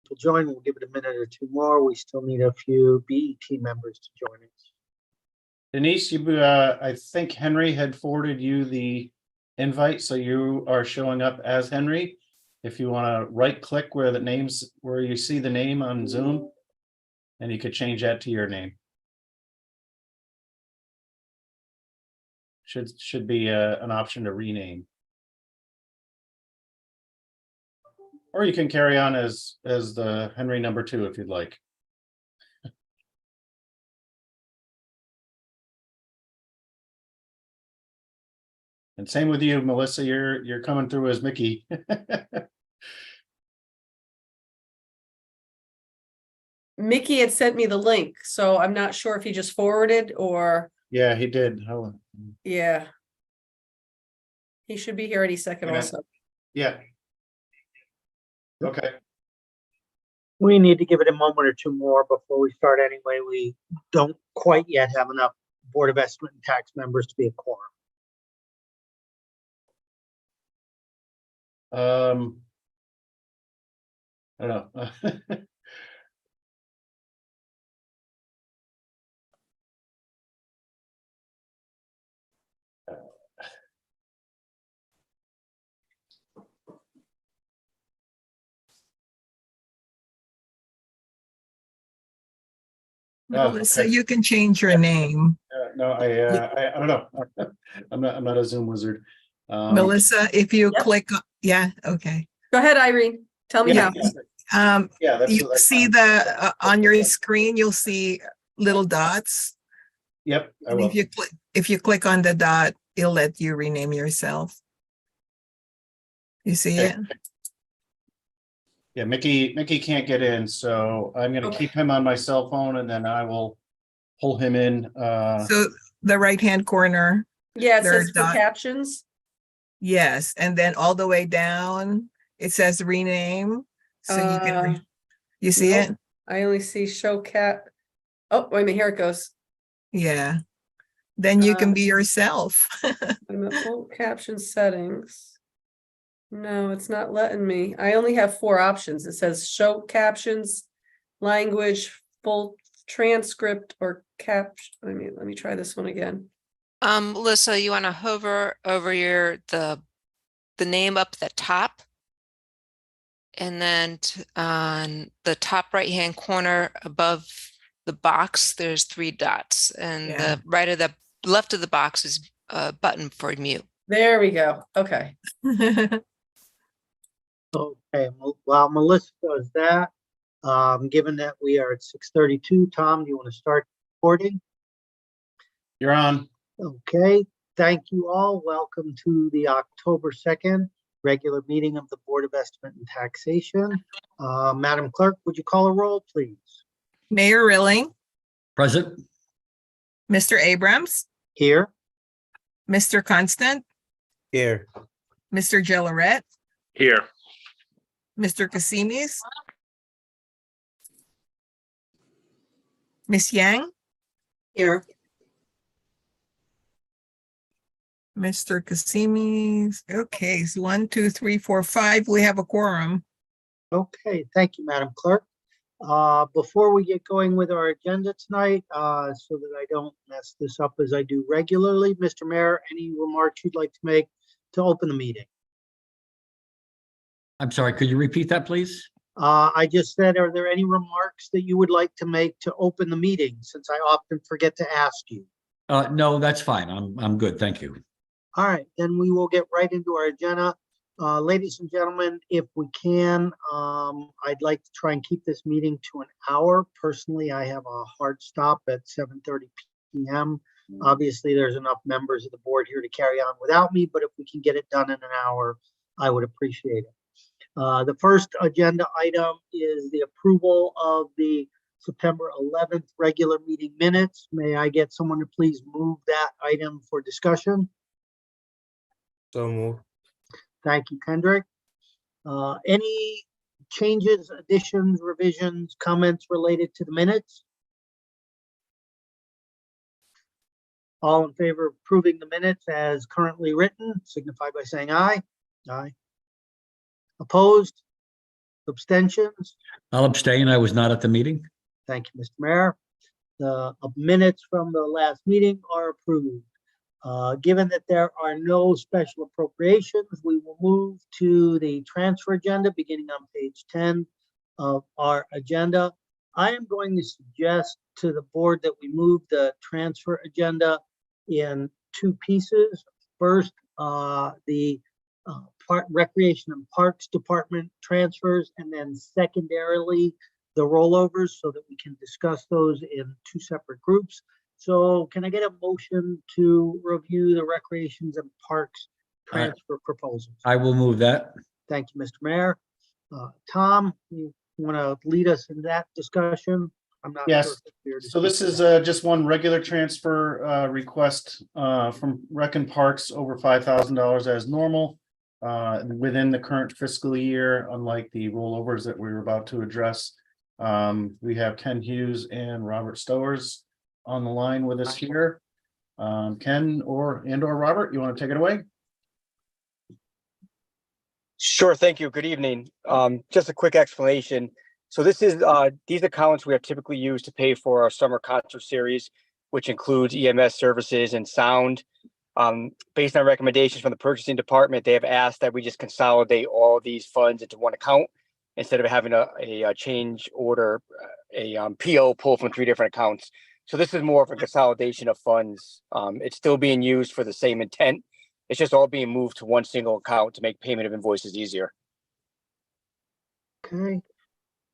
people join. We'll give it a minute or two more. We still need a few BET members to join us. Denise, I think Henry had forwarded you the invite, so you are showing up as Henry. If you want to right click where you see the name on Zoom, and you could change that to your name. Should be an option to rename. Or you can carry on as the Henry #2 if you'd like. And same with you, Melissa. You're coming through as Mickey. Mickey had sent me the link, so I'm not sure if he just forwarded or. Yeah, he did. Oh. Yeah. He should be here any second also. Yeah. Okay. We need to give it a moment or two more before we start anyway. We don't quite yet have enough Board of Estimate and Tax members to be a quorum. I don't know. Melissa, okay. you can change your name. No, I don't know. I'm not a Zoom wizard. Melissa, if you Yep. click, yeah, okay. Go ahead, Irene. Tell me Yeah. how. Yeah, that's You see the on your screen, you'll see little dots. Yep, I And will. if you click on the dot, it'll let you rename yourself. You see Okay. it? Yeah, Mickey can't get in, so I'm gonna keep him on my cell phone and then I will pull him in. So the right-hand corner, Yeah, it There are says for dot- captions. yes, and then all the way down, it says rename. So you can, you see nope. it? I only see show cat. Oh, wait a minute, here it goes. Yeah. Then you can Uh, be yourself. I'm at full caption settings. No, it's not letting me. I only have 4 options. It says show captions, language, full transcript, or caption. Let me try this one again. Melissa, you want to hover over the name up at the top, and then on the top right hand corner above the box, there's 3 dots, and Yeah. the left of the box is a button for mute. There we go. Okay. Okay, while Melissa does that, given that we are at 6:32, Tom, do you want to start recording? You're on. Okay, thank you all. Welcome to the October 2nd regular meeting of the Board of Estimate and Taxation. Madam Clerk, would you call a roll, please? Mayor Rilling, Present. Mr. Abrams, Here. Mr. Constant, Here. Mr. Gilleret, Here. Mr. Casimis, Miss Yang, Here. Mr. Casimis. Okay, so 1, 2, 3, 4, 5. We have a quorum. Okay, thank you, Madam Clerk. Before we get going with our agenda tonight, so that I don't mess this up as I do regularly, Mr. Mayor, any remarks you'd like to make to open the meeting? I'm sorry, could you repeat that, please? I just said, are there any remarks that you would like to make to open the meeting, since I often forget to ask you? No, that's fine. I'm good. Thank you. All right, then we will get right into our agenda. Ladies and gentlemen, if we can, I'd like to try and keep this meeting to an hour. Personally, I have a hard stop at 7:30 p.m. Obviously, there's enough members of the board here to carry on without me, but if we can get it done in an hour, I would appreciate it. The first agenda item is the approval of the September 11th regular meeting minutes. May I get someone to please move that item for discussion? So move. Thank you, Kendrick. Any changes, additions, revisions, comments related to the minutes? All in favor of approving the minutes as currently written, signify by saying aye. Aye. Opposed? Abstentions? I'll abstain. I was not at the meeting. Thank you, Mr. Mayor. The minutes from the last meeting are approved. Given that there are no special appropriations, we will move to the transfer agenda beginning on page 10 of our agenda. I am going to suggest to the board that we move the transfer agenda in two pieces. First, the Recreation and Parks Department transfers, and then secondarily, the rollovers, so that we can discuss those in two separate groups. So can I get a motion to review the Recreations and Parks transfer proposals? I will move that. Thank you, Mr. Mayor. Tom, you want to lead us in that discussion? I'm not Yes. sure if it's here to So this speak is to just one regular transfer request from Rec and Parks over $5,000 as normal within the current fiscal year, unlike the rollovers that we were about to address. We have Ken Hughes and Robert Stowers on the line with us here. Ken or Robert, you want to take it away? Sure, thank you. Good evening. Just a quick explanation. So this is these accounts we have typically used to pay for our summer concert series, which includes EMS services and sound. Based on recommendations from the purchasing department, they have asked that we just consolidate all these funds into one account instead of having a change order, a PO pull from 3 different accounts. So this is more of a consolidation of funds. It's still being used for the same intent. It's just all being moved to one single account to make payment of invoices easier. Okay.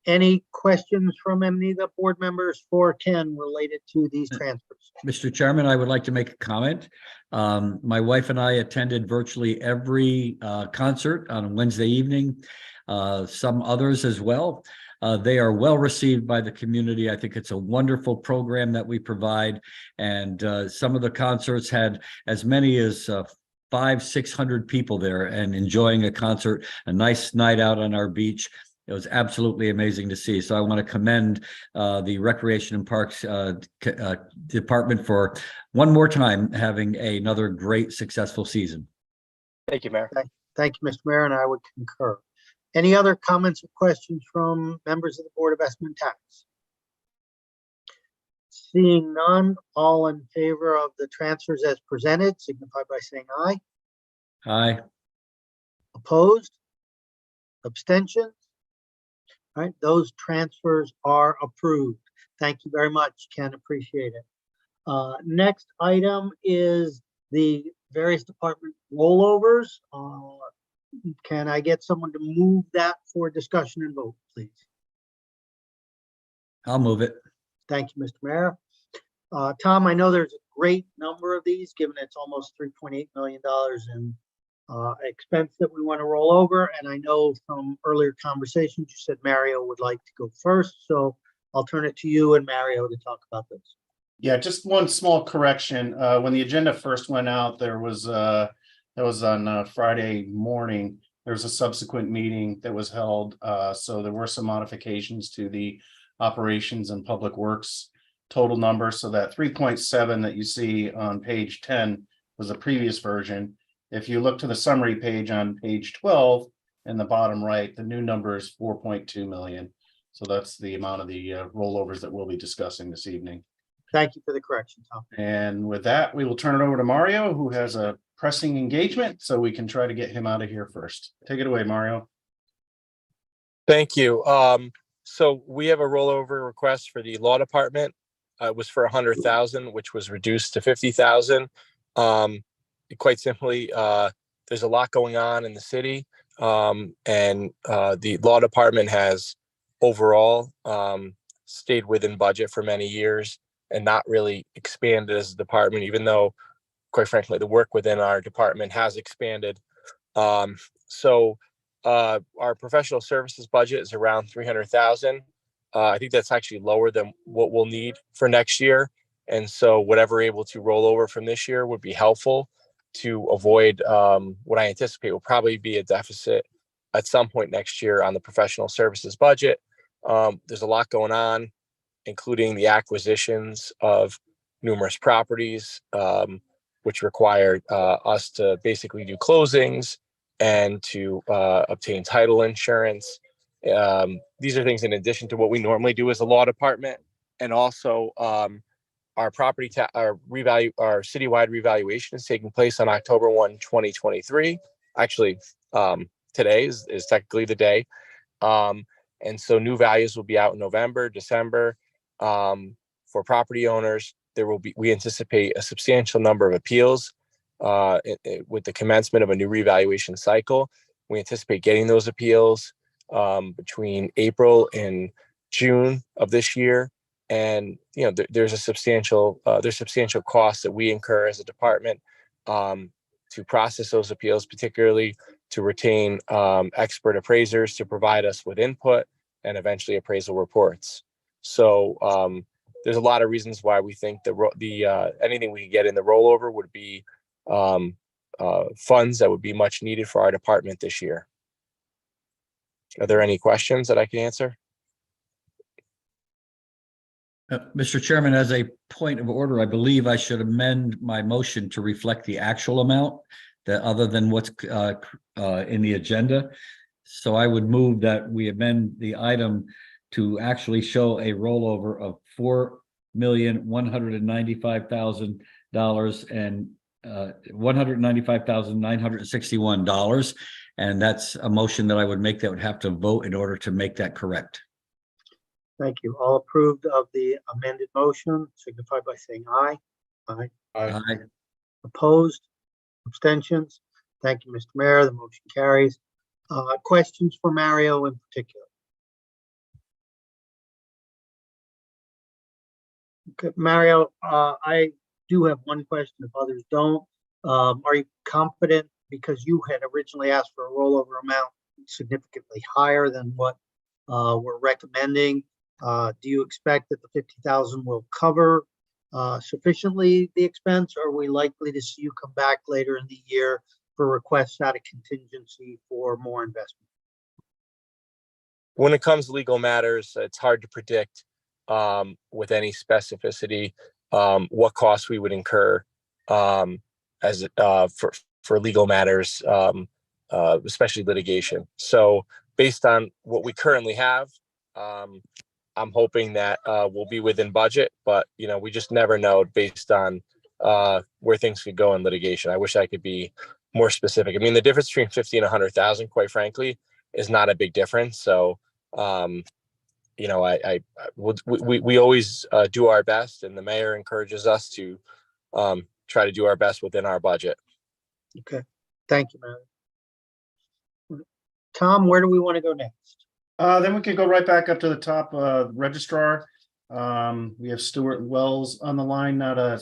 Any questions from any of the board members for Ken related to these transfers? Mr. Chairman, I would like to make a comment. My wife and I attended virtually every concert on Wednesday evening, some others as well. They are well received by the community. I think it's a wonderful program that we provide. And some of the concerts had as many as 500-600 people there and enjoying a concert, a nice night out on our beach. It was absolutely amazing to see. So I want to commend the Recreation and Parks Department for one more time having another great successful season. Thank you, Mayor. Thank you, Mr. Mayor, and I would concur. Any other comments or questions from members of the Board of Estimate and Tax? Seeing none, all in favor of the transfers as presented, signify by saying aye. Aye. Opposed? Abstentions? All right, those transfers are approved. Thank you very much, Ken. Appreciate it. Next item is the various department rollovers. Can I get someone to move that for discussion and vote, please? I'll move it. Thank you, Mr. Mayor. Tom, I know there's a great number of these, given it's almost $3.8 million in expense that we want to roll over. And I know from earlier conversations, you said Mario would like to go first. So I'll turn it to you and Mario to talk about this. Yeah, just one small correction. When the agenda first went out, that was on Friday morning. There was a subsequent meeting that was held. So there were some modifications to the operations and public works total number. So that 3.7 that you see on page 10 was a previous version. If you look to the summary page on page 12 in the bottom right, the new number is 4.2 million. So that's the amount of the rollovers that we'll be discussing this evening. Thank you for the correction, Tom. And with that, we will turn it over to Mario, who has a pressing engagement, so we can try to get him out of here first. Take it away, Mario. Thank you. So we have a rollover request for the law department. It was for 100,000, which was reduced to 50,000. Quite simply, there's a lot going on in the city, and the law department has overall stayed within budget for many years and not really expanded as a department, even though, quite frankly, the work within our department has expanded. So our professional services budget is around 300,000. I think that's actually lower than what we'll need for next year. And so whatever able to roll over from this year would be helpful to avoid what I anticipate will probably be a deficit at some point next year on the professional services budget. There's a lot going on, including the acquisitions of numerous properties, which required us to basically do closings and to obtain title insurance. These are things in addition to what we normally do as a law department, and also our our citywide revaluation is taking place on October 1, 2023. Actually, today is technically the day. And so new values will be out in November, December. For property owners, we anticipate a substantial number of appeals with the commencement of a new revaluation cycle. We anticipate getting those appeals between April and June of this year. And, you know, there's substantial costs that we incur as a department to process those appeals, particularly to retain expert appraisers to provide us with input and eventually appraisal reports. So there's a lot of reasons why we think anything we can get in the rollover would be funds that would be much needed for our department this year. Are there any questions that I can answer? Mr. Chairman, as a point of order, I believe I should amend my motion to reflect the actual amount that other than what's in the agenda. So I would move that we amend the item to actually show a rollover of $4,195,000 and $195,961. And that's a motion that I would make that would have to vote in order to make that correct. Thank you. All approved of the amended motion signify by saying aye. Aye. Aye. Opposed? Abstentions? Thank you, Mr. Mayor. The motion carries. Questions for Mario in particular? Okay, Mario, I do have one question if others don't. Are you confident, because you had originally asked for a rollover amount significantly higher than what we're recommending? Do you expect that the 50,000 will cover sufficiently the expense, or are we likely to see you come back later in the year for requests out of contingency for more investment? When it comes to legal matters, it's hard to predict with any specificity what costs we would incur for legal matters, especially litigation. So based on what we currently have, I'm hoping that we'll be within budget, but you know, we just never know based on where things could go in litigation. I wish I could be more specific. I mean, the difference between 50 and 100,000, quite frankly, is not a big difference. So, you know, we always do our best, and the mayor encourages us to try to do our best within our budget. Okay, thank you, Mario. Tom, where do we want to go next? Then we can go right back up to the top, registrar. We have Stuart Wells on the line, not a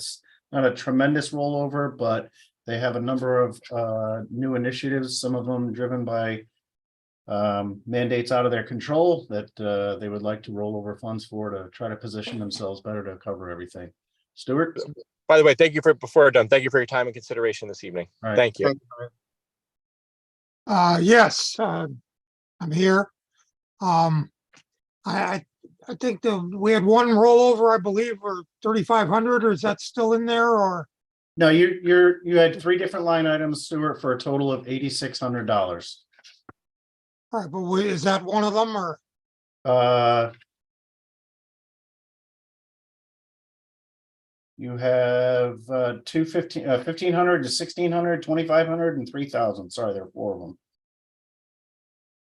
tremendous rollover, but they have a number of new initiatives, some of them driven by mandates out of their control that they would like to roll over funds for to try to position themselves better to cover everything. Stuart? By the way, thank you before we're done, thank you for your time and consideration this evening. All right. Thank you. Thank you, Yes, I'm here. I think we had one rollover, I believe, or 3,500, or is that still in there, or? No, you had three different line items, Stuart, for a total of $8,600. All right, but is that one of them, or? You have 1,500 to 1,600, 2,500, and 3,000. Sorry, there are four of them.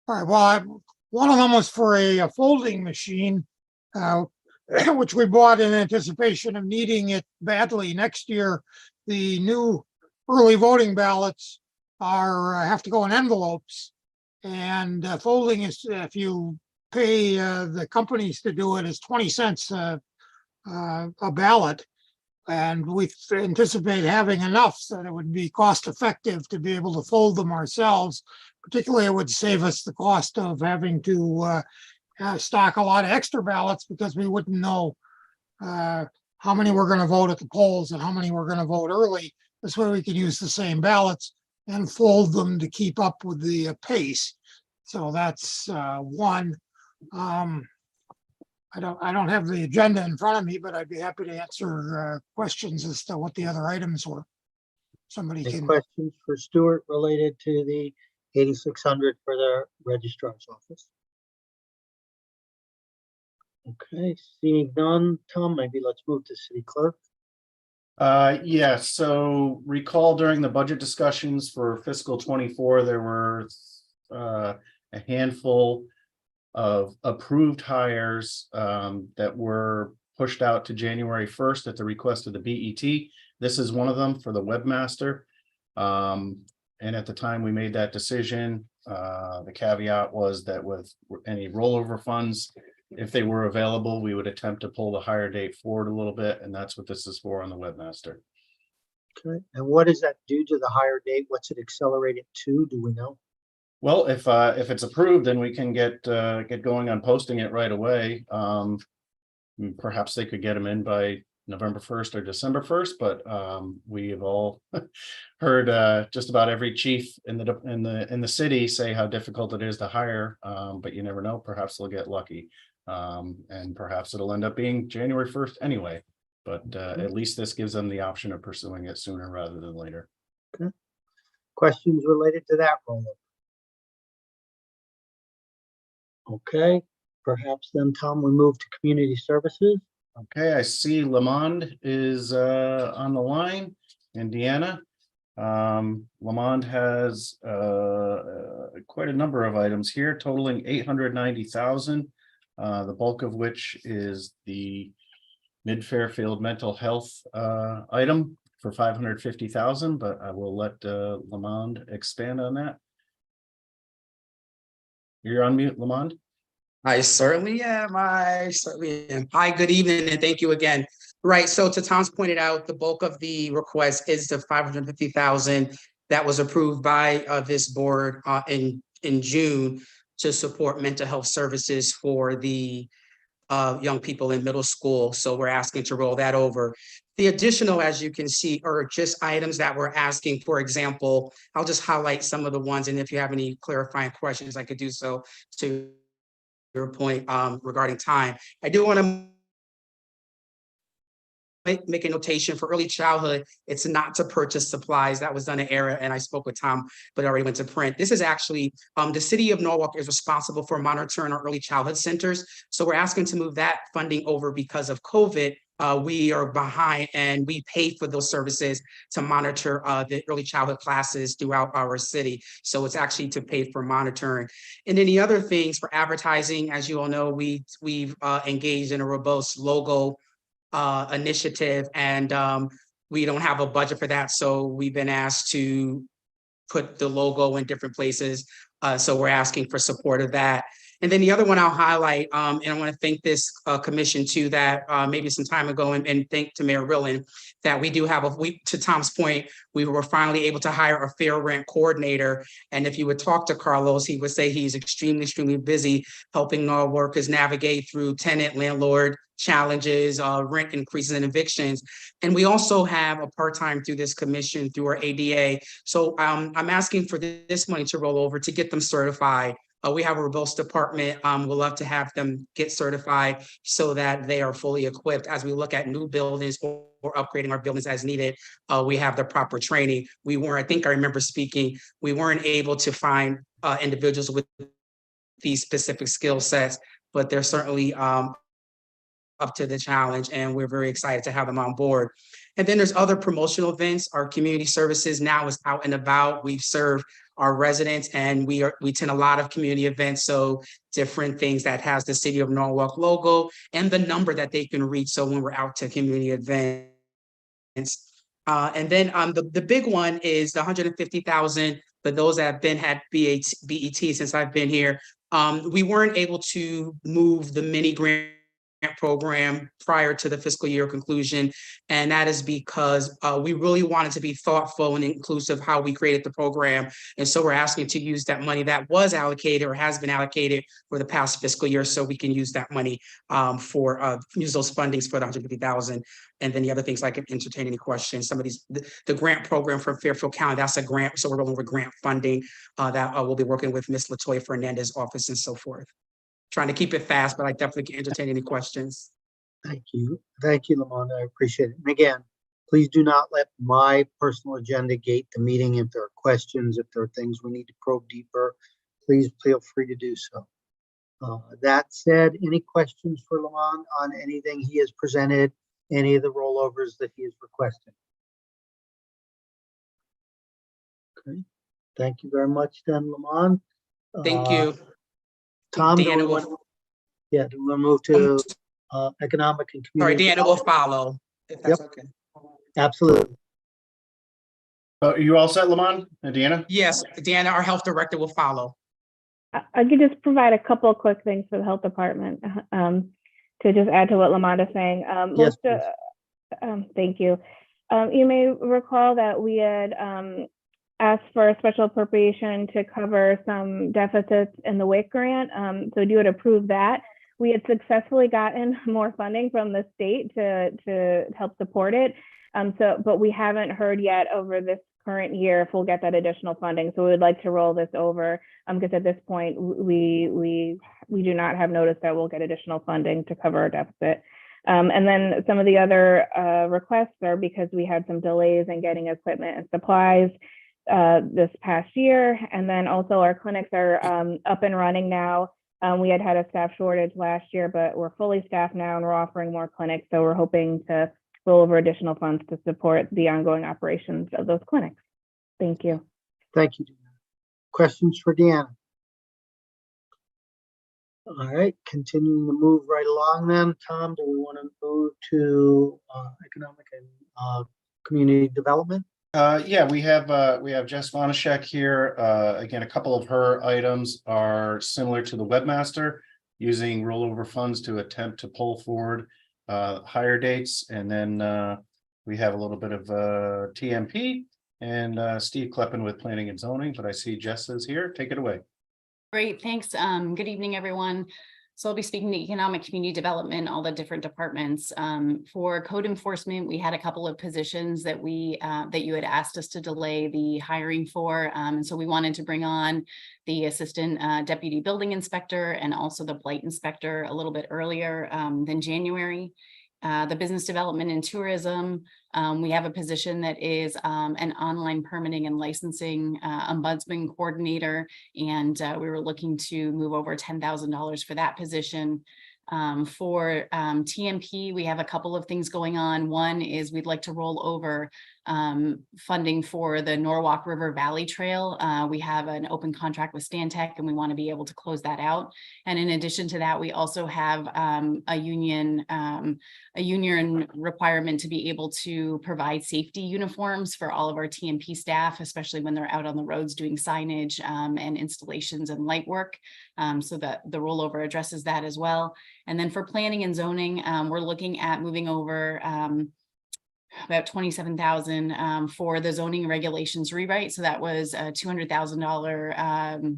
All right, well, one of them was for a folding machine, which we bought in anticipation of needing it badly next year. The new early voting ballots have to go in envelopes, and folding is, if you pay the companies to do it, is 20 cents a ballot. And we anticipate having enough so that it would be cost effective to be able to fold them ourselves. Particularly, it would save us the cost of having to stock a lot of extra ballots, because we wouldn't know how many we're going to vote at the polls and how many we're going to vote early. This way we could use the same ballots and fold them to keep up with the pace. So that's one. I don't have the agenda in front of me, but I'd be happy to answer questions as to what the other items were. Somebody Any can. questions for Stuart related to the 8,600 for the registrar's office? Okay, seeing none, Tom, maybe let's move to city clerk. Yeah, so recall during the budget discussions for fiscal 24, there were a handful of approved hires that were pushed out to January 1st at the request of the BET. This is one of them for the webmaster. And at the time we made that decision, the caveat was that with any rollover funds, if they were available, we would attempt to pull the hire date forward a little bit, and that's what this is for on the webmaster. Okay, and what does that do to the hire date? What's it accelerated to? Do we know? Well, if it's approved, then we can get going on posting it right away. Perhaps they could get them in by November 1st or December 1st, but we have all heard just about every chief in the city say how difficult it is to hire. But you never know, perhaps they'll get lucky. And perhaps it'll end up being January 1st anyway. But at least this gives them the option of pursuing it sooner rather than later. Okay. Questions related to that rollover? Okay, perhaps then, Tom, we move to community services. Okay, I see Lamond is on the line, and Deanna. Lamond has quite a number of items here totaling 890,000, the bulk of which is the Mid-Fairfield mental health item for 550,000, but I will let Lamond expand on that. You're on mute, Lamond. I certainly am. I certainly am. Hi, good evening, and thank you again. Right, so to Tom's pointed out, the bulk of the request is the 550,000 that was approved by this board in June to support mental health services for the young people in middle school. So we're asking to roll that over. The additional, as you can see, are just items that we're asking. For example, I'll just highlight some of the ones, and if you have any clarifying questions, I could do so to your point regarding time. I do want to make a notation for early childhood. It's not to purchase supplies. That was done in error, and I spoke with Tom, but it already went to print. This is actually, the city of Norwalk is responsible for monitoring our early childhood centers. So we're asking to move that funding over because of COVID. We are behind, and we pay for those services to monitor the early childhood classes throughout our city. So it's actually to pay for monitoring. And then the other things for advertising, as you all know, we've engaged in a robust logo initiative, and we don't have a budget for that. So we've been asked to put the logo in different places. So we're asking for support of that. And then the other one I'll highlight, and I want to thank this commission too, that maybe some time ago, and thank to Mayor Rillen, that we do have to Tom's point, we were finally able to hire a fair rent coordinator. And if you would talk to Carlos, he would say he's extremely busy helping our workers navigate through tenant landlord challenges, rent increases and evictions. And we also have a part-time through this commission through our ADA. So I'm asking for this money to roll over to get them certified. We have a robust department. We'd love to have them get certified so that they are fully equipped as we look at new buildings or upgrading our buildings as needed. We have the proper training. I think I remember speaking, we weren't able to find individuals with these specific skill sets, but they're certainly up to the challenge, and we're very excited to have them on board. And then there's other promotional events. Our community services now is out and about. We serve our residents, and we attend a lot of community events. So different things that has the City of Norwalk logo and the number that they can reach. So when we're out to community events. And then the big one is the 150,000 for those that have had BET since I've been here. We weren't able to move the mini grant program prior to the fiscal year conclusion. And that is because we really wanted to be thoughtful and inclusive how we created the program. And so we're asking to use that money that was allocated or has been allocated for the past fiscal year, so we can use that money use those fundings for the 150,000. And then the other things, I can entertain any questions. Some of these, the grant program from Fairfield County, that's a grant. So we're going over grant funding that we'll be working with Ms. Latoya Fernandez's office and so forth. Trying to keep it fast, but I definitely can entertain any questions. Thank you, Lamont. I appreciate it. And again, please do not let my personal agenda gate the meeting. If there are questions, if there are things we need to probe deeper, please feel free to do so. That said, any questions for Lamont on anything he has presented, any of the rollovers that he has requested? Okay, thank you very much then, Lamont. Thank you. Tom, do we Deanna want, will, yeah, do we want to move to economic and sorry, community? Deanna will follow, if that's okay. Absolutely. Are you all set, Lamont and Deanna? Yes, Deanna, our health director, will follow. I could just provide a couple of quick things for the health department to just add to what Lamont is saying. Yes, Thank you. You may recall that we had asked for a special appropriation to cover some deficits in the WIC grant. So you had approved that. We had successfully gotten more funding from the state to help support it. But we haven't heard yet over this current year if we'll get that additional funding. So we would like to roll this over because at this point we do not have notice that we'll get additional funding to cover our deficit. And then some of the other requests are because we had some delays in getting equipment and supplies this past year. And then also our clinics are up and running now. We had a staff shortage last year, but we're fully staffed now and we're offering more clinics. So we're hoping to roll over additional funds to support the ongoing operations of those clinics. Thank you. thank you, Deanna. Questions for Deanna? All right, continuing to move right along then. Tom, do we want to move to economic and community development? Yeah, we have Jess Vonashek here. Again, a couple of her items are similar to the webmaster, using rollover funds to attempt to pull forward hire dates. And then we have a little bit of TMP and Steve Kleppen with planning and zoning, but I see Jess is here. Take it away. Great, thanks. Good evening, everyone. So I'll be speaking to economic community development, all the different departments. For code enforcement, we had a couple of positions that that you had asked us to delay the hiring for. And so we wanted to bring on the assistant deputy building inspector and also the blight inspector a little bit earlier than January. The business development and tourism, we have a position that is an online permitting and licensing ombudsman coordinator, and we were looking to move over $10,000 for that position. For TMP, we have a couple of things going on. One is we'd like to roll over funding for the Norwalk River Valley Trail. We have an open contract with Stantec and we want to be able to close that out. And in addition to that, we also have a union requirement to be able to provide safety uniforms for all of our TMP staff, especially when they're out on the roads doing signage and installations and light work. So that the rollover addresses that as well. And then for planning and zoning, we're looking at moving over about $27,000 for the zoning regulations rewrite. So that was a $200,000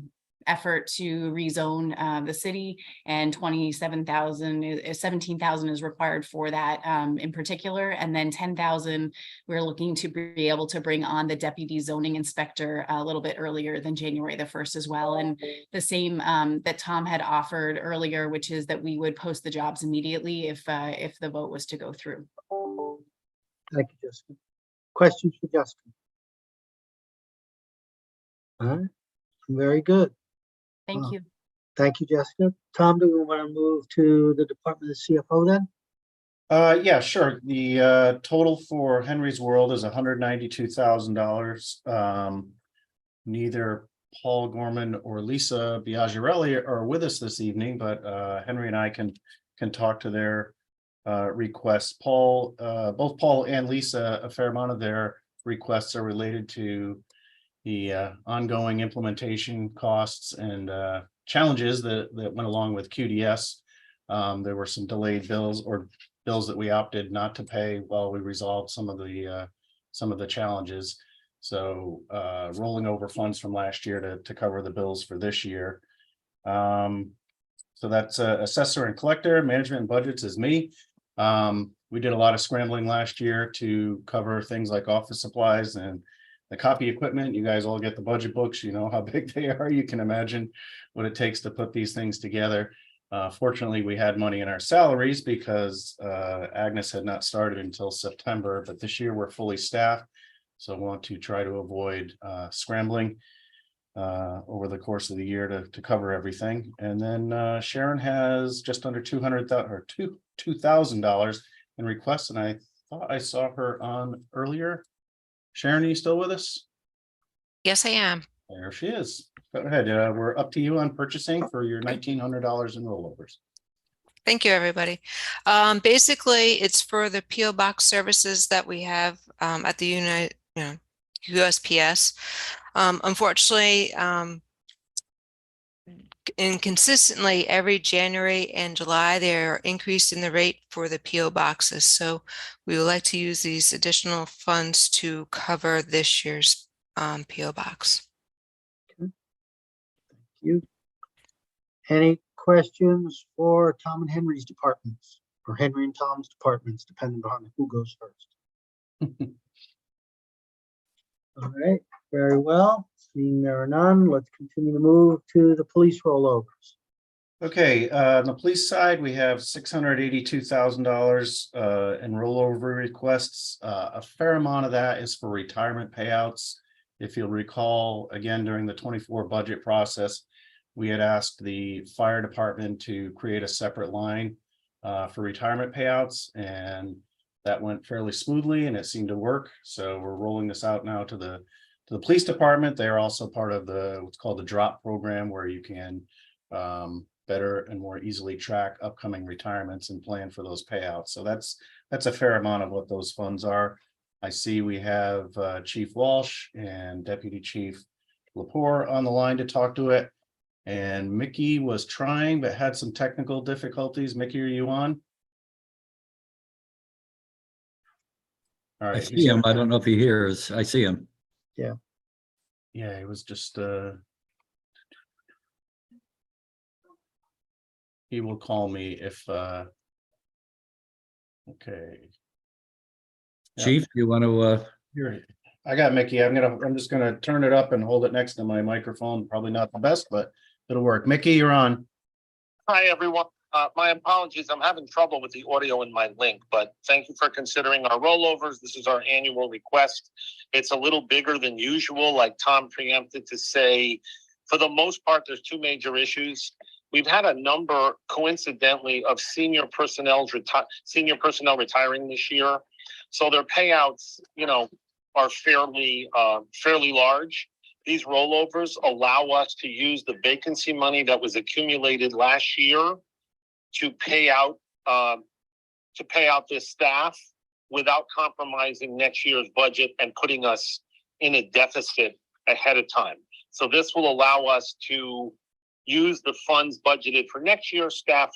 effort to rezone the city, and $17,000 is required for that in particular. And then $10,000 we're looking to be able to bring on the deputy zoning inspector a little bit earlier than January the 1st as well. And the same that Tom had offered earlier, which is that we would post the jobs immediately if the vote was to go through. Thank you, Jessica. Questions for Jessica? All right, very good. Thank you. Thank you, Jessica. Tom, do we want to move to the Department of CFO then? Yeah, sure. The total for Henry's World is $192,000. Neither Paul Gorman or Lisa Biagirelli are with us this evening, but Henry and I can talk to their requests. Both Paul and Lisa, a fair amount of their requests are related to the ongoing implementation costs and challenges that went along with QDS. There were some delayed bills that we opted not to pay while we resolved some of the challenges. So rolling over funds from last year to cover the bills for this year. So that's assessor and collector. Management and budgets is me. We did a lot of scrambling last year to cover things like office supplies and the copy equipment. You guys all get the budget books, you know how big they are. You can imagine what it takes to put these things together. Fortunately, we had money in our salaries because Agnes had not started until September, but this year we're fully staffed. So I want to try to avoid scrambling. over the course of the year to cover everything. And then Sharon has just under $2,000 in requests, and I thought I saw her on earlier. Sharon, are you still with us? Yes, I am. There she is. Go ahead. We're up to you on purchasing for your $1,900 in rollovers. Thank you, everybody. Basically, it's for the PO box services that we have at the USPS. Unfortunately, inconsistently every January and July, they're increasing the rate for the PO boxes. So we would like to use these additional funds to cover this year's PO box. You. Any questions for Tom and Henry's departments, or Henry and Tom's departments, depending on who goes first? All right, very well. Seeing there are none, let's continue to move to the police rollovers. Okay, on the police side, we have $682,000 in rollover requests. A fair amount of that is for retirement payouts. If you'll recall, again, during the 24 budget process, we had asked the fire department to create a separate line for retirement payouts, and that went fairly smoothly and it seemed to work. So we're rolling this out now to the police department. They are also part of what's called the DROP program, where you can better and more easily track upcoming retirements and plan for those payouts. So that's a fair amount of what those funds are. I see we have Chief Walsh and Deputy Chief Lepore on the line to talk to it. And Mickey was trying, but had some technical difficulties. Mickey, are you on? All right. I see him. I don't know if he hears. I see him. Yeah. Yeah, it was just he will call me if okay. Chief, you want to Here, I got Mickey. I'm just gonna turn it up and hold it next to my microphone. Probably not the best, but it'll work. Mickey, you're on. Hi, everyone. My apologies. I'm having trouble with the audio in my link, but thank you for considering our rollovers. This is our annual request. It's a little bigger than usual, like Tom preempted to say. For the most part, there's two major issues. We've had a number, coincidentally, of senior personnel retiring this year. So their payouts, are fairly large. These rollovers allow us to use the vacancy money that was accumulated last year to pay out this staff without compromising next year's budget and putting us in a deficit ahead of time. So this will allow us to use the funds budgeted for next year's staff,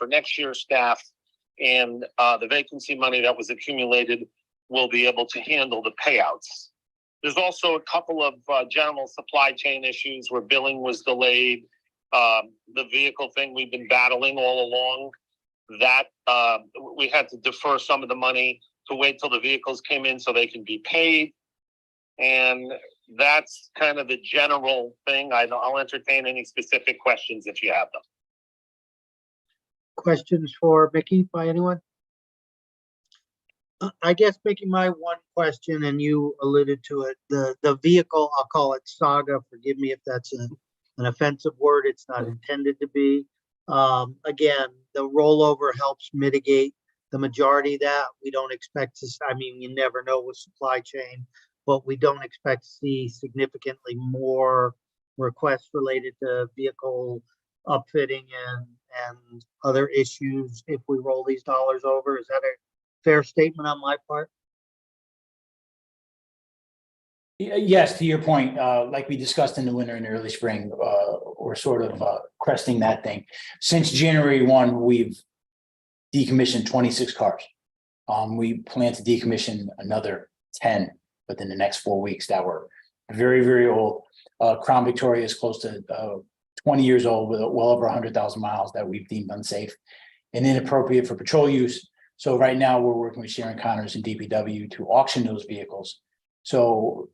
and the vacancy money that was accumulated will be able to handle the payouts. There's also a couple of general supply chain issues where billing was delayed. The vehicle thing we've been battling all along, that we had to defer some of the money to wait till the vehicles came in so they can be paid. And that's kind of the general thing. I'll entertain any specific questions if you have them. Questions for Mickey by anyone? I guess, Mickey, my one question, and you alluded to it, the vehicle, I'll call it saga, forgive me if that's an offensive word, it's not intended to be. Again, the rollover helps mitigate the majority of that. We don't expect to, you never know with supply chain, but we don't expect to see significantly more requests related to vehicle upfitting and other issues if we roll these dollars over. Is that a fair statement on my part? Yes, to your point, like we discussed in the winter and early spring, we're sort of cresting that thing. Since January 1, we've decommissioned 26 cars. We plan to decommission another 10 within the next 4 weeks that were very, very old. Crown Victoria is close to 20 years old with well over 100,000 miles that we've deemed unsafe and inappropriate for patrol use. So right now we're working with Sharon Connors and DPW to auction those vehicles. So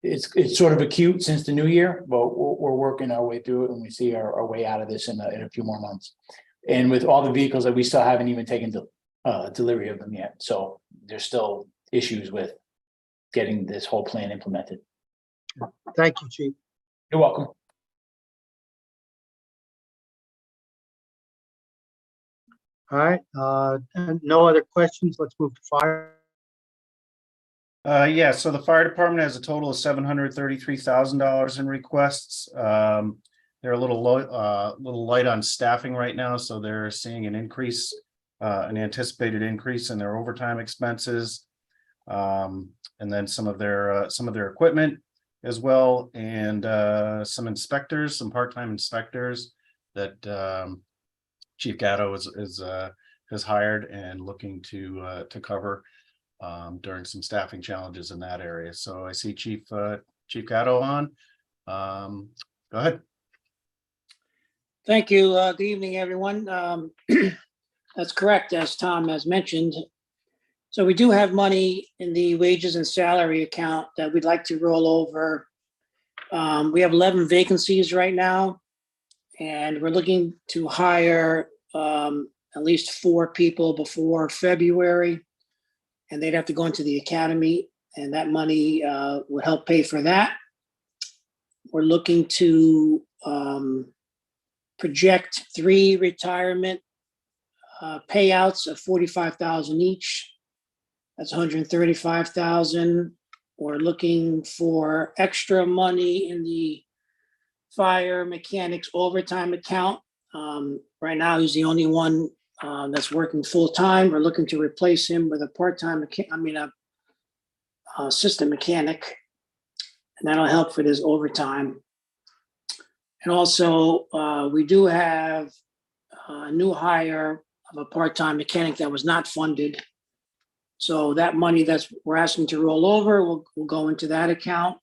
it's sort of acute since the new year, but we're working our way through it, and we see our way out of this in a few more months. And with all the vehicles that we still haven't even taken delivery of them yet. So there's still issues with getting this whole plan implemented. Thank you, Chief. You're welcome. All right, and no other questions. Let's move to fire. Yeah, so the fire department has a total of $733,000 in requests. They're a little low, little light on staffing right now, so they're seeing an increase, an anticipated increase in their overtime expenses. And then some of their equipment as well, and some inspectors, some part-time inspectors that Chief Gatto has hired and looking to cover during some staffing challenges in that area. So I see Chief Gatto on. Go ahead. Thank you. Good evening, everyone. That's correct, as Tom has mentioned. So we do have money in the wages and salary account that we'd like to roll over. We have 11 vacancies right now, and we're looking to hire at least 4 people before February, and they'd have to go into the academy, and that money would help pay for that. We're looking to project 3 retirement payouts of $45,000 each. That's $135,000. We're looking for extra money in the fire mechanics overtime account. Right now, he's the only one that's working full-time. We're looking to replace him with a part-time, assistant mechanic, and that'll help with his overtime. And also, we do have a new hire of a part-time mechanic that was not funded. So that money we're asking to roll over will go into that account.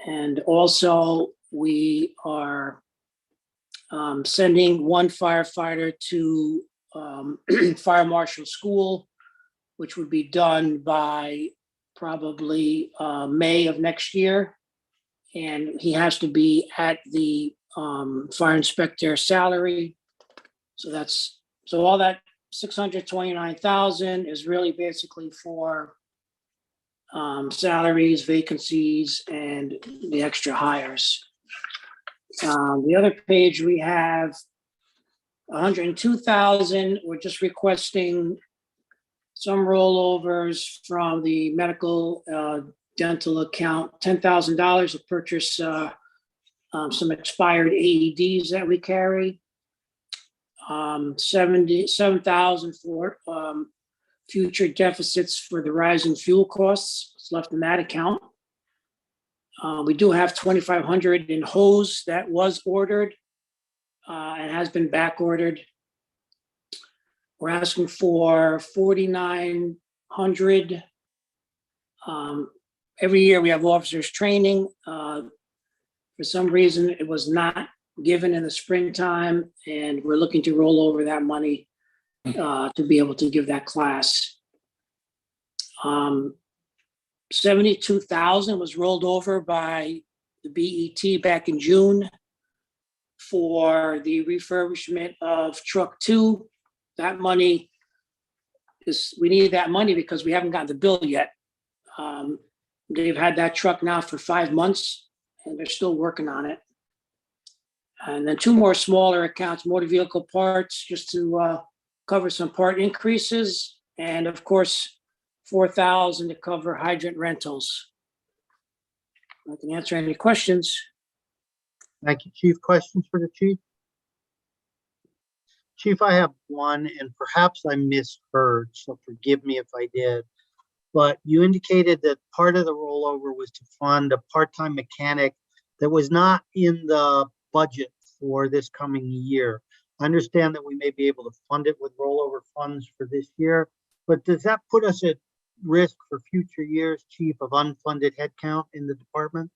And also, we are sending 1 firefighter to fire marshal school, which would be done by probably May of next year. And he has to be at the fire inspector salary. So all that $629,000 is really basically for salaries, vacancies, and the extra hires. The other page, we have $102,000. We're just requesting some rollovers from the medical dental account, $10,000 to purchase some expired AEDs that we carry. $77,000 for future deficits for the rising fuel costs. It's left in that account. We do have $2,500 in hose that was ordered and has been back ordered. We're asking for $4,900. Every year we have officers training. For some reason, it was not given in the springtime, and we're looking to roll over that money to be able to give that class. $72,000 was rolled over by the BET back in June for the refurbishment of truck 2. That money we need that money because we haven't gotten the bill yet. They've had that truck now for 5 months, and they're still working on it. And then 2 more smaller accounts, motor vehicle parts, just to cover some part increases. And of course, $4,000 to cover hydrant rentals. I can answer any questions. Thank you, Chief. Questions for the chief? Chief, I have one, and perhaps I misheard, so forgive me if I did. But you indicated that part of the rollover was to fund a part-time mechanic that was not in the budget for this coming year. I understand that we may be able to fund it with rollover funds for this year, but does that put us at risk for future years, Chief, of unfunded headcount in the department?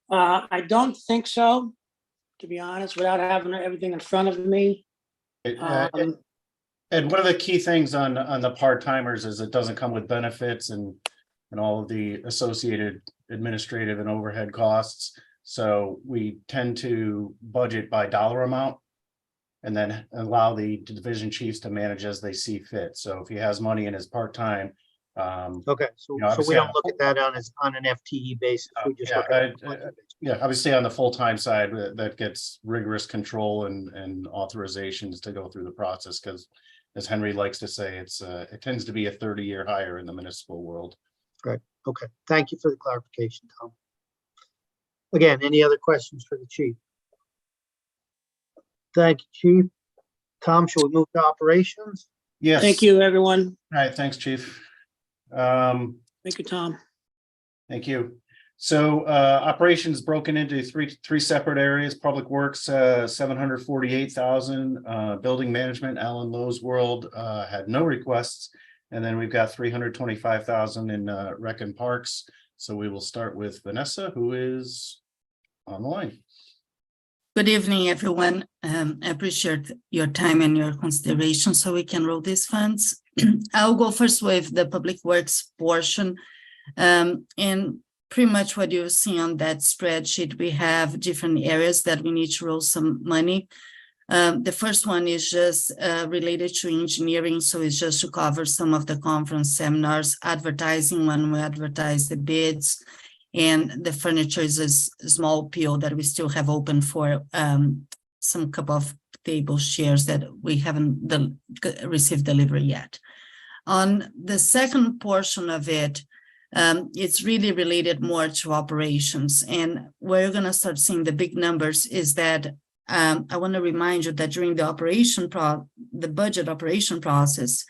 I don't think so, to be honest, without having everything in front of me. And one of the key things on the part-timers is it doesn't come with benefits and all of the associated administrative and overhead costs. So we tend to budget by dollar amount and then allow the division chiefs to manage as they see fit. So if he has money in his part-time. Okay, so we don't look at that on an FTE basis. We just look at it. Yeah, obviously on the full-time side, that gets rigorous control and authorizations to go through the process, because as Henry likes to say, it tends to be a 30-year hire in the municipal world. Right, okay, thank you for the clarification, Tom. Again, any other questions for the chief? Thank you, Chief. Tom, shall we move to operations? Yes. Thank you, everyone. All right, thanks, Chief. Thank you, Tom. Thank you. So operations broken into three separate areas. Public Works, 748,000. Building Management, Alan Lowe's World had no requests. And then we've got 325,000 in Rec and Parks. So we will start with Vanessa, who is on the line. Good evening, everyone. I appreciate your time and your consideration so we can roll these funds. I'll go first with the Public Works portion. And pretty much what you see on that spreadsheet, we have different areas that we need to roll some money. The first one is just related to engineering. So it's just to cover some of the conference seminars, advertising when we advertise the bids. And the furniture is a small PO that we still have open for some couple of table chairs that we haven't received delivery yet. On the second portion of it, it's really related more to operations. And where you're going to start seeing the big numbers is that I want to remind you that during the budget operation process,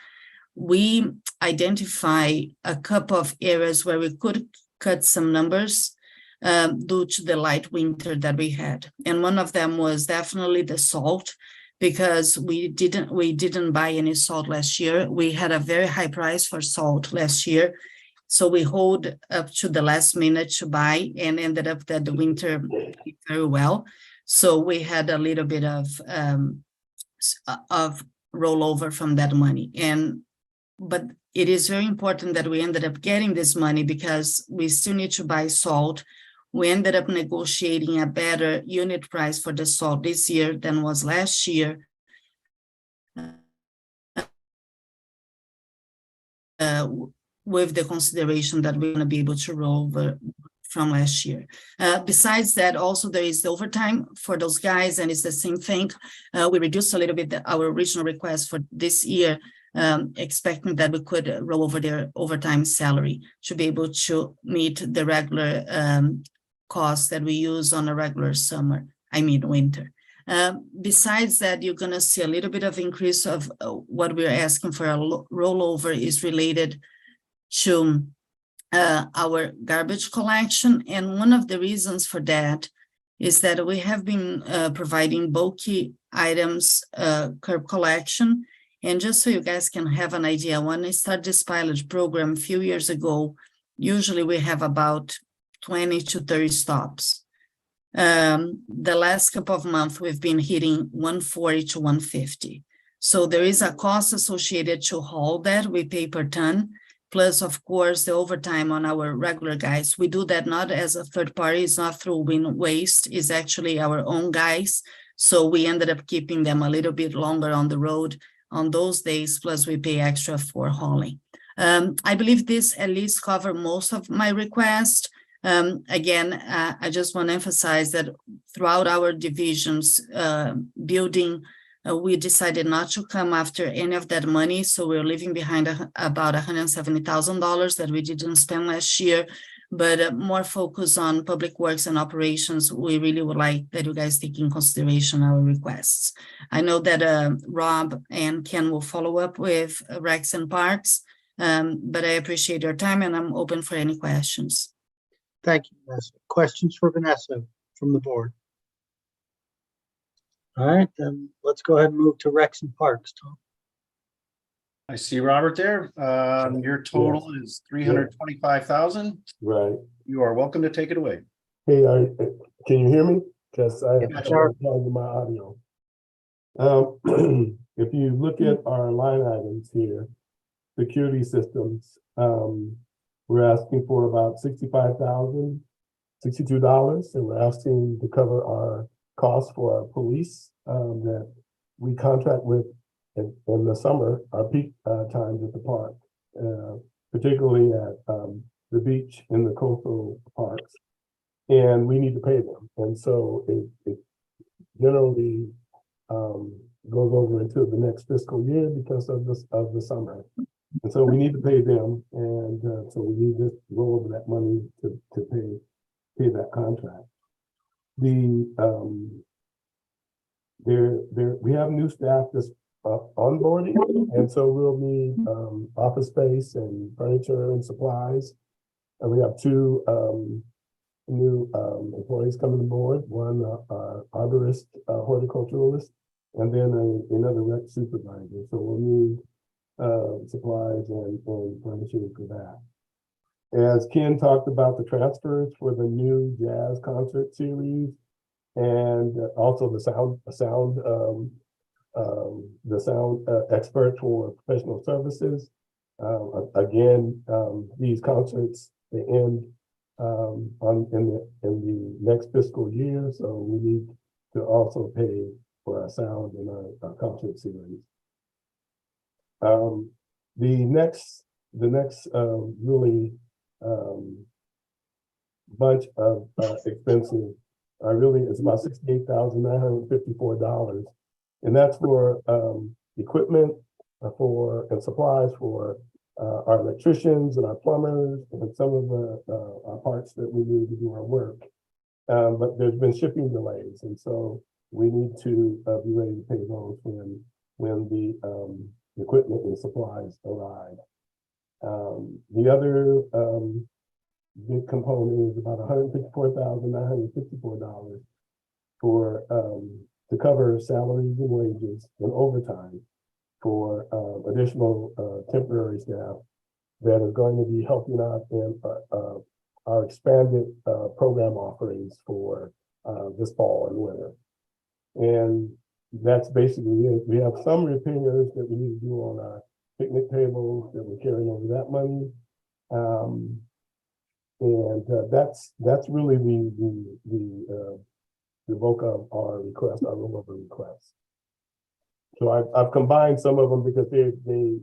we identify a couple of areas where we could cut some numbers due to the light winter that we had. And one of them was definitely the salt, because we didn't buy any salt last year. We had a very high price for salt last year. So we hold up to the last minute to buy, and ended up that the winter did very well. So we had a little bit of rollover from that money. But it is very important that we ended up getting this money because we still need to buy salt. We ended up negotiating a better unit price for the salt this year than was last year. With the consideration that we're going to be able to roll over from last year. Besides that, also there is the overtime for those guys, and it's the same thing. We reduced a little bit our original request for this year, expecting that we could roll over their overtime salary to be able to meet the regular costs that we use on a regular winter. Besides that, you're going to see a little bit of increase of what we're asking for a rollover is related to our garbage collection. And one of the reasons for that is that we have been providing bulky items, curb collection. And just so you guys can have an idea, when I started this pilot program a few years ago, usually we have about 20 to 30 stops. The last couple of months, we've been hitting 140 to 150. So there is a cost associated to haul that we pay per ton. Plus, of course, the overtime on our regular guys. We do that not as a third party, it's not through Win Waste, it's actually our own guys. So we ended up keeping them a little bit longer on the road on those days, plus we pay extra for hauling. I believe this at least cover most of my request. Again, I just want to emphasize that throughout our divisions, building, we decided not to come after any of that money. So we're leaving behind about $170,000 that we didn't spend last year, but more focus on public works and operations. We really would like that you guys take in consideration our requests. I know that Rob and Ken will follow up with Recs and Parks, but I appreciate your time and I'm open for any questions. Thank you, Vanessa. Questions for Vanessa from the board? All right, then let's go ahead and move to Recs and Parks, Tom. I see Robert there. Your total is 325,000. Right. You are welcome to take it away. Hey, can you hear me? Because I have sure. my audio. If you look at our line items here, security systems, we're asking for about $62, and we're asking to cover our costs for our police that we contract with in the summer, our peak times at the park, particularly at the beach and the coastal parks. and we need to pay them. And so it generally goes over into the next fiscal year because of the summer. And so we need to pay them, and so we need to roll over that money to pay that contract. We have new staff that's onboarding, and so we'll need office space and furniture and supplies. And we have two new employees coming aboard, one arborist, horticulturalist, and then another rec supervisor. So we'll need supplies and furniture for that. As Ken talked about the transfers for the new jazz concert series, and also the sound expert for professional services. Again, these concerts, they end in the next fiscal year, so we need to also pay for our sound and our concert series. The next really bunch of expenses really is about $68,954, and that's for equipment and supplies for our electricians and our plumbers and some of our parts that we need to do our work. But there's been shipping delays, and so we need to be ready to pay those when the equipment and supplies arrive. The other big component is about $154,954 for to cover salaries and wages and overtime for additional temporary staff that is going to be helping out in our expanded program offerings for this fall and winter. And that's basically it. We have some repairs that we need to do on our picnic tables that we're carrying over that money. That's really the bulk of our request, our rollover requests. So I've combined some of them because they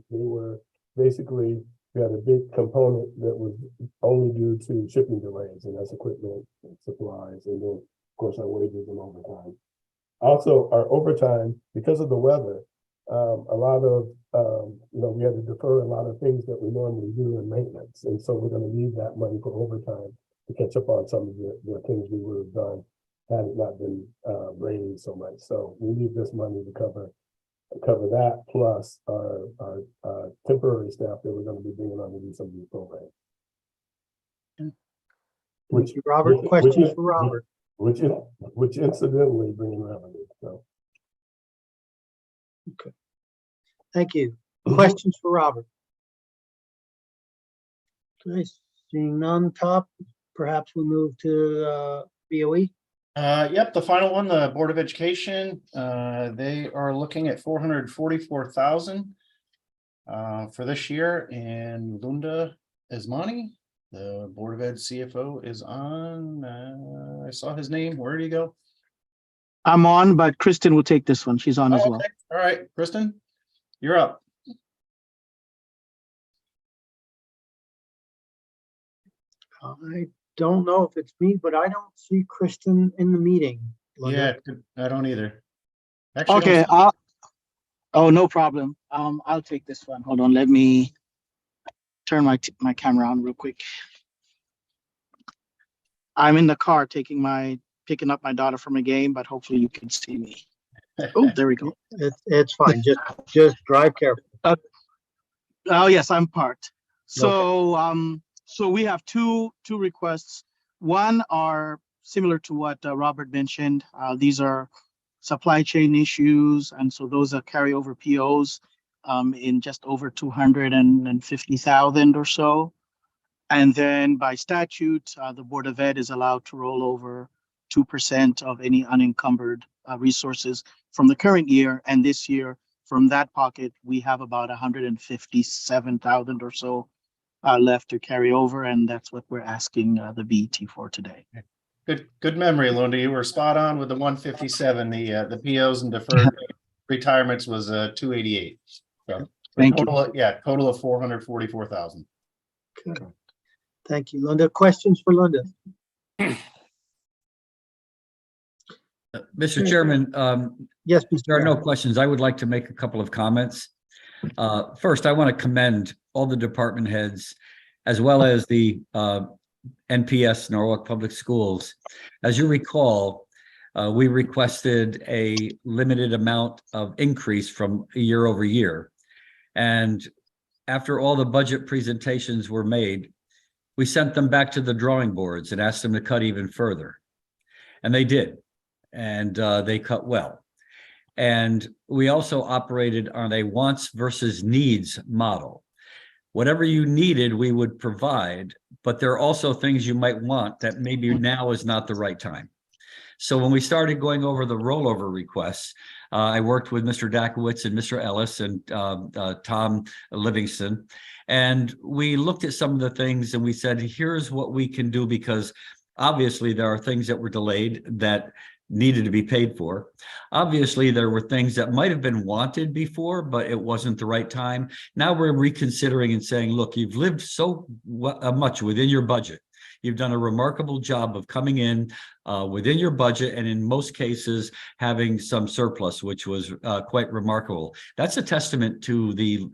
were basically, we had a big component that was only due to shipping delays, and that's equipment and supplies, and then of course our wages and overtime. Also, our overtime, because of the weather, a lot of we had to defer a lot of things that we normally do in maintenance, and so we're going to need that money for overtime to catch up on some of the things we would have done had it not been raining so much. So we need this money to cover that, plus our temporary staff that we're going to be bringing on to do some of these programs. Thank you, Robert. Questions for Robert? Which incidentally bringing revenue. So. Okay. Thank you. Questions for Robert? Okay, seeing none, top, perhaps we move to BOE. Yep, the final one, the Board of Education, they are looking at 444,000 for this year, and Lunda Esmani, the Board of Ed CFO, is on. I saw his name. Where did he go? I'm on, but Kristen will take this one. She's on as well. Okay. All right, Kristen, you're up. I don't know if it's me, but I don't see Kristen in the meeting. Linda. Yeah, I don't either. Actually, Okay. Oh, no problem. I'll take this one. Hold on. Let me turn my camera on real quick. I'm in the car picking up my daughter from a game, but hopefully you can see me. Oh, there we go. It's fine. Just drive carefully. Oh yes, I'm parked. So okay. So we have two requests. One are similar to what Robert mentioned. These are supply chain issues, and so those are carryover POs in just over 250,000 or so. And then by statute, the Board of Ed is allowed to roll over 2% of any unencumbered resources from the current year. And this year, from that pocket, we have about 157,000 or so left to carry over, and that's what we're asking the BET for today. Good memory, Lunda. You were spot on with the 157. The POs and deferred retirements was 288. So thank you. Total of 444,000. Okay. Thank you, Linda. Questions for Linda? Mr. Chairman, Yes, Mr. there are no Mayor. questions. I would like to make a couple of comments. First, I want to commend all the department heads as well as the NPS, Norwalk Public Schools. As you recall, we requested a limited amount of increase from year over year. And after all the budget presentations were made, we sent them back to the drawing boards and asked them to cut even further. And they did. And they cut well. And we also operated on a wants versus needs model. Whatever you needed, we would provide, but there are also things you might want that maybe now is not the right time. So when we started going over the rollover requests, I worked with Mr. Dakowitz and Mr. Ellis and Tom Livingston, and we looked at some of the things and we said, here's what we can do, because obviously there are things that were delayed that needed to be paid for. Obviously, there were things that might have been wanted before, but it wasn't the right time. Now we're reconsidering and saying, look, you've lived so much within your budget. You've done a remarkable job of coming in within your budget, and in most cases having some surplus, which was quite remarkable. That's a testament to the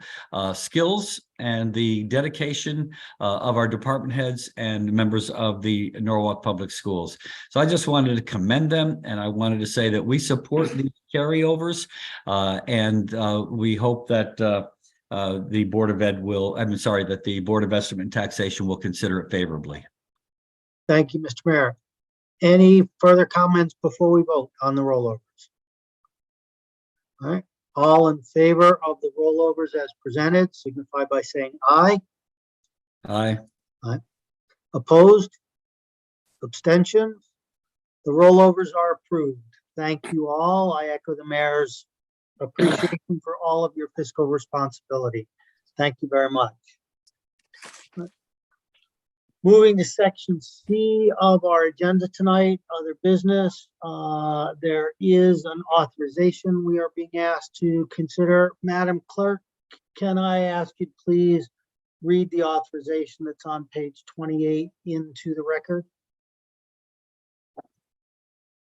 skills and the dedication of our department heads and members of the Norwalk Public Schools. So I just wanted to commend them, and I wanted to say that we support these carryovers, and we hope that the Board of Ed will, that the Board of Estimate and Taxation will consider it favorably. Thank you, Mr. Mayor. Any further comments before we vote on the rollovers? All right, all in favor of the rollovers as presented, signify by saying aye. Aye. Aye. Opposed? Abstentions? The rollovers are approved. Thank you all. I echo the mayor's appreciation for all of your fiscal responsibility. Thank you very much. Moving to section C of our agenda tonight, other business. There is an authorization we are being asked to consider. Madam Clerk, can I ask you to please read the authorization that's on page 28 into the record?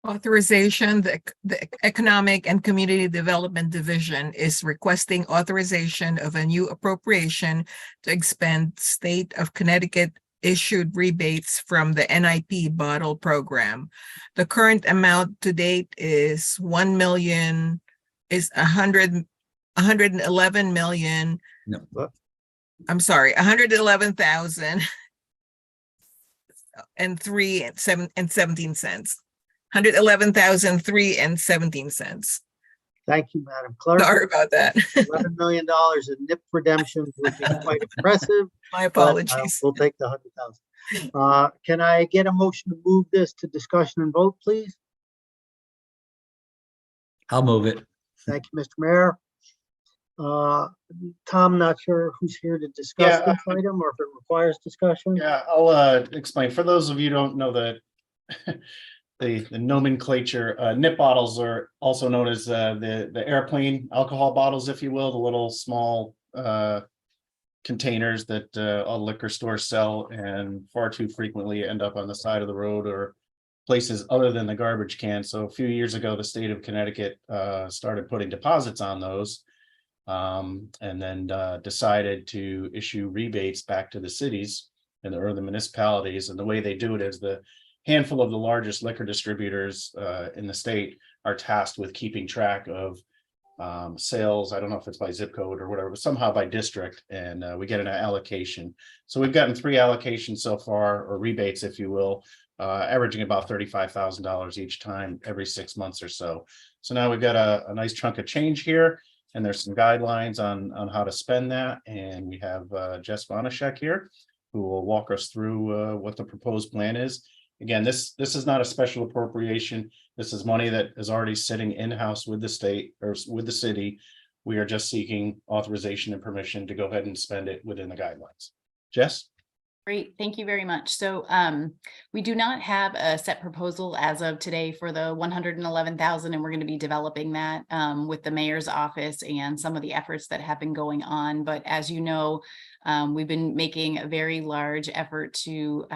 Authorization, the Economic and Community Development Division is requesting authorization of a new appropriation to expend State of Connecticut issued rebates from the NIP bottle program. The current amount to date is 111 million. No. I'm sorry, 111,000 and 17 cents. 111,003 and 17 cents. Thank you, Madam Clerk. Sorry about that. $11 million in NIP redemptions would be quite impressive. My but, apologies. We'll take the 100,000. Can I get a motion to move this to discussion and vote, please? I'll move it. Thank you, Mr. Mayor. Tom, not sure who's here to discuss this item or if it requires discussion. Yeah, I'll explain. For those of you who don't know that the nomenclature, nip bottles are also known as the airplane alcohol bottles, if you will, the little small containers that all liquor stores sell and far too frequently end up on the side of the road or places other than the garbage can. So a few years ago, the state of Connecticut started putting deposits on those, and then decided to issue rebates back to the cities or the municipalities. And the way they do it is the handful of the largest liquor distributors in the state are tasked with keeping track of sales. I don't know if it's by zip code or whatever, but somehow by district, and we get an allocation. So we've gotten 3 allocations so far, or rebates, if you will, averaging about $35,000 each time every 6 months or so. So now we've got a nice chunk of change here, and there's some guidelines on how to spend that. And we have Jess Vanashek here, who will walk us through what the proposed plan is. Again, this is not a special appropriation. This is money that is already sitting in-house with the state or with the city. We are just seeking authorization and permission to go ahead and spend it within the guidelines. Jess? Great, thank you very much. So we do not have a set proposal as of today for the 111,000, and we're going to be developing that with the mayor's office and some of the efforts that have been going on. But as you know, we've been making a very large effort to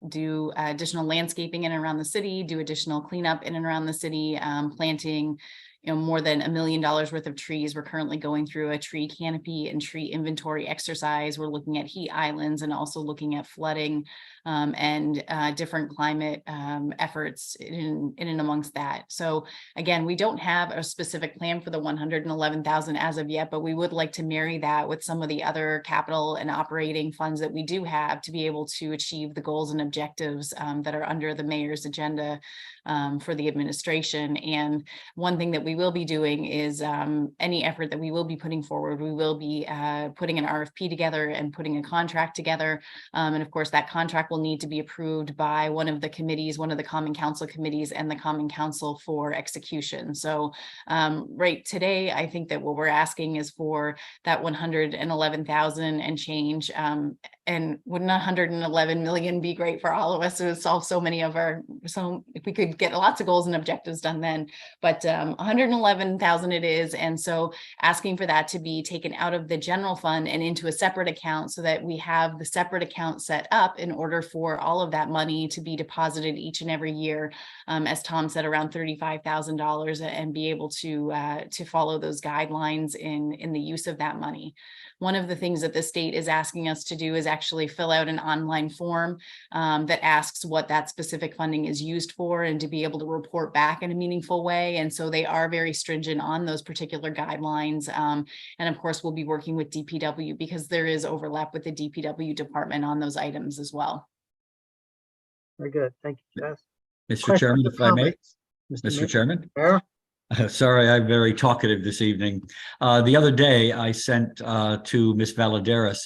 do additional landscaping in and around the city, do additional cleanup in and around the city, planting, more than $1 million worth of trees. We're currently going through a tree canopy and tree inventory exercise. We're looking at heat islands and also looking at flooding and different climate efforts in and amongst that. So again, we don't have a specific plan for the 111,000 as of yet, but we would like to marry that with some of the other capital and operating funds that we do have to be able to achieve the goals and objectives that are under the mayor's agenda for the administration. And one thing that we will be doing is any effort that we will be putting forward, we will be putting an RFP together and putting a contract together. And of course, that contract will need to be approved by one of the committees, one of the Common Council committees and the Common Council for execution. So right today, I think that what we're asking is for that 111,000 and change. And wouldn't 111 million be great for all of us to solve so many of our, so if we could get lots of goals and objectives done then, but 111,000 it is. And so asking for that to be taken out of the general fund and into a separate account so that we have the separate account set up in order for all of that money to be deposited each and every year, as Tom said, around $35,000, and be able to follow those guidelines in the use of that money. One of the things that the state is asking us to do is actually fill out an online form that asks what that specific funding is used for and to be able to report back in a meaningful way. And so they are very stringent on those particular guidelines. And of course, we'll be working with DPW because there is overlap with the DPW department on those items as well. Very good. Thank you, Jess. Mr. Questions Chairman, or if I may, comments? Mr. Chairman. Mayor? Sorry, I'm very talkative this evening. The other day, I sent to Ms. Valadares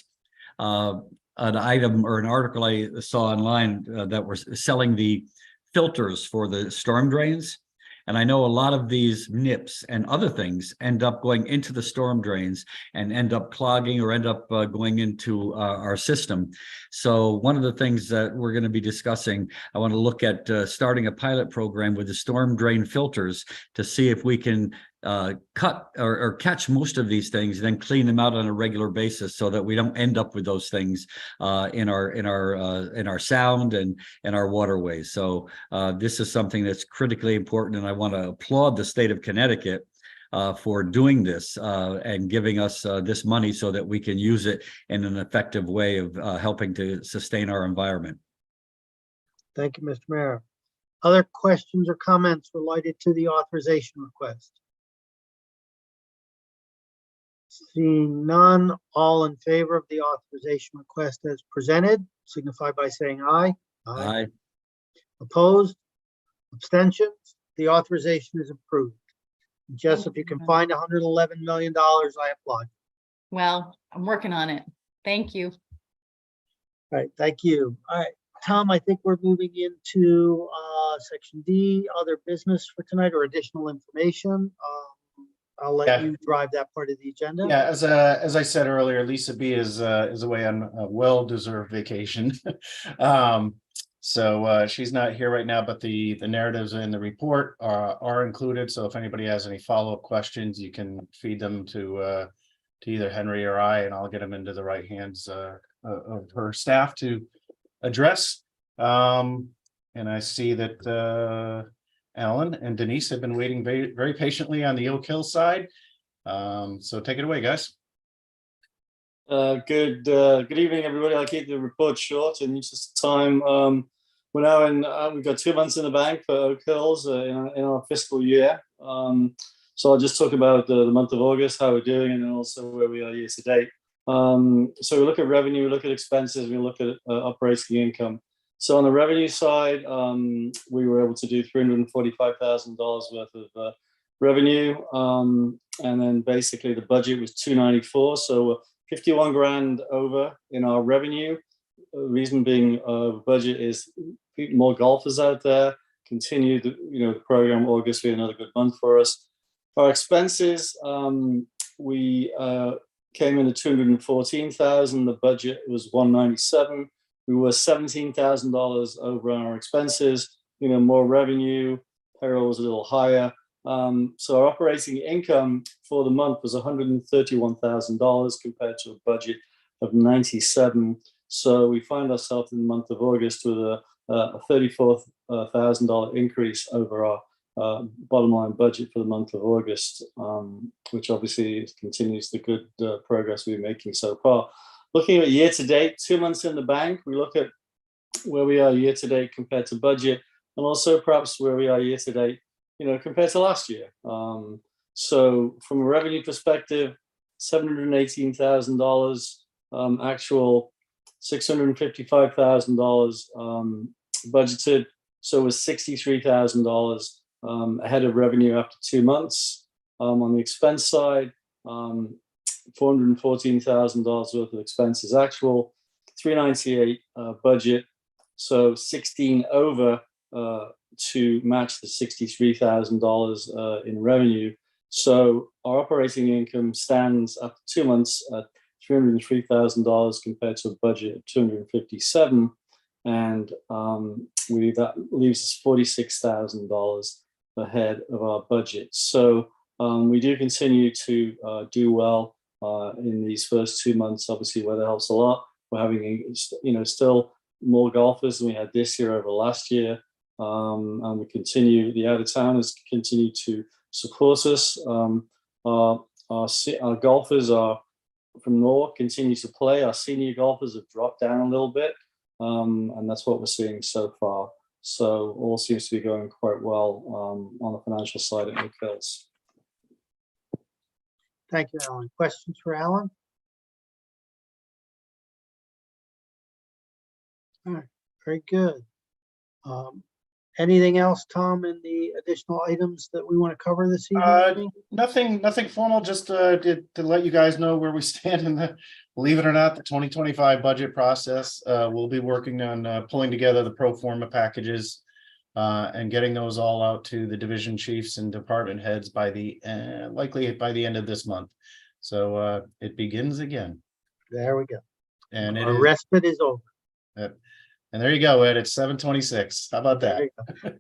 an item or an article I saw online that was selling the filters for the storm drains. And I know a lot of these nips and other things end up going into the storm drains and end up clogging or end up going into our system. So one of the things that we're going to be discussing, I want to look at starting a pilot program with the storm drain filters to see if we can cut or catch most of these things, then clean them out on a regular basis so that we don't end up with those things in our sound and in our waterways. So this is something that's critically important, and I want to applaud the state of Connecticut for doing this and giving us this money so that we can use it in an effective way of helping to sustain our environment. Thank you, Mr. Mayor. Other questions or comments related to the authorization request? Seeing none, all in favor of the authorization request as presented, signify by saying aye. Aye. Opposed? Abstentions? The authorization is approved. Jess, if you can find $111 million, I applaud. Well, I'm working on it. Thank you. All right, thank you. All right, Tom, I think we're moving into section D, other business for tonight or additional information. I'll let you drive that part of the agenda. Yeah, as I said earlier, Lisa B is away on a well-deserved vacation. So she's not here right now, but the narratives in the report are included. So if anybody has any follow-up questions, you can feed them to either Henry or I, and I'll get them into the right hands of her staff to address. And I see that Alan and Denise have been waiting very, very patiently on the Oak Hill side. So take it away, guys. Good evening, everybody. I'll keep the report short in just time. We're now in, we've got 2 months in the bank for Oak Hills in our fiscal year. So I'll just talk about the month of August, how we're doing, and then also where we are year to date. So we look at revenue, we look at expenses, we look at operating income. So on the revenue side, we were able to do $345,000 worth of revenue. And then basically the budget was 294. So 51 grand over in our revenue. Reason being budget is more golfers out there. Continue the program. August will be another good month for us. Our expenses, we came in at 214,000. The budget was 197. We were $17,000 over on our expenses. More revenue. Payroll was a little higher. So our operating income for the month was $131,000 compared to a budget of 97. So we find ourselves in the month of August with a $34,000 increase over our bottom line budget for the month of August, which obviously continues the good progress we're making so far. Looking at year to date, 2 months in the bank, we look at where we are year to date compared to budget, and also perhaps where we are year to date, compared to last year. So from a revenue perspective, $718,000, actual $655,000 budgeted, so it was $63,000 ahead of revenue after 2 months. On the expense side, $414,000 worth of expenses actual, 398 budget, so 16 over to match the $63,000 in revenue. So our operating income stands after 2 months at $303,000 compared to a budget of $257,000, and that leaves us $46,000 ahead of our budget. So we do continue to do well in these first 2 months. Obviously, weather helps a lot. We're having still more golfers than we had this year over last year, and we continue. The out of towners continue to support us. Our golfers are from North continue to play. Our senior golfers have dropped down a little bit, and that's what we're seeing so far. So all seems to be going quite well on the financial side at Oak Hills. Thank you, Alan. Questions for Alan? All right, very good. Anything else, Tom, in the additional items that we want to cover this evening? Nothing formal, just to let you guys know where we stand in the, believe it or not, the 2025 budget process. We'll be working on pulling together the pro forma packages and getting those all out to the division chiefs and department heads by the likely by the end of this month. So it begins again. There we go. And our respite is over. And there you go, Ed. It's 7:26. How about that?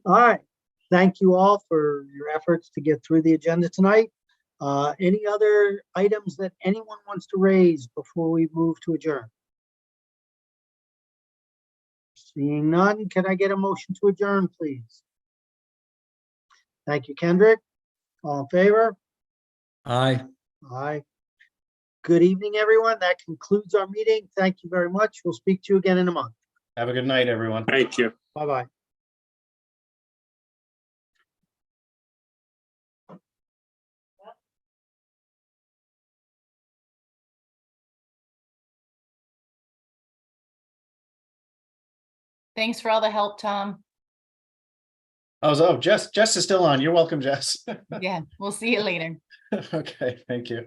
All right. Thank you all for your efforts to get through the agenda tonight. Any other items that anyone wants to raise before we move to adjourn? Seeing none, can I get a motion to adjourn, please? Thank you, Kendrick. All in favor? Aye. Aye. Good evening, everyone. That concludes our meeting. Thank you very much. We'll speak to you again in a month. Have a good night, everyone. Thank you. Bye-bye. Thanks for all the help, Tom. Oh, Jess is still on. You're welcome, Jess. Yeah, we'll see you later. Okay, thank you.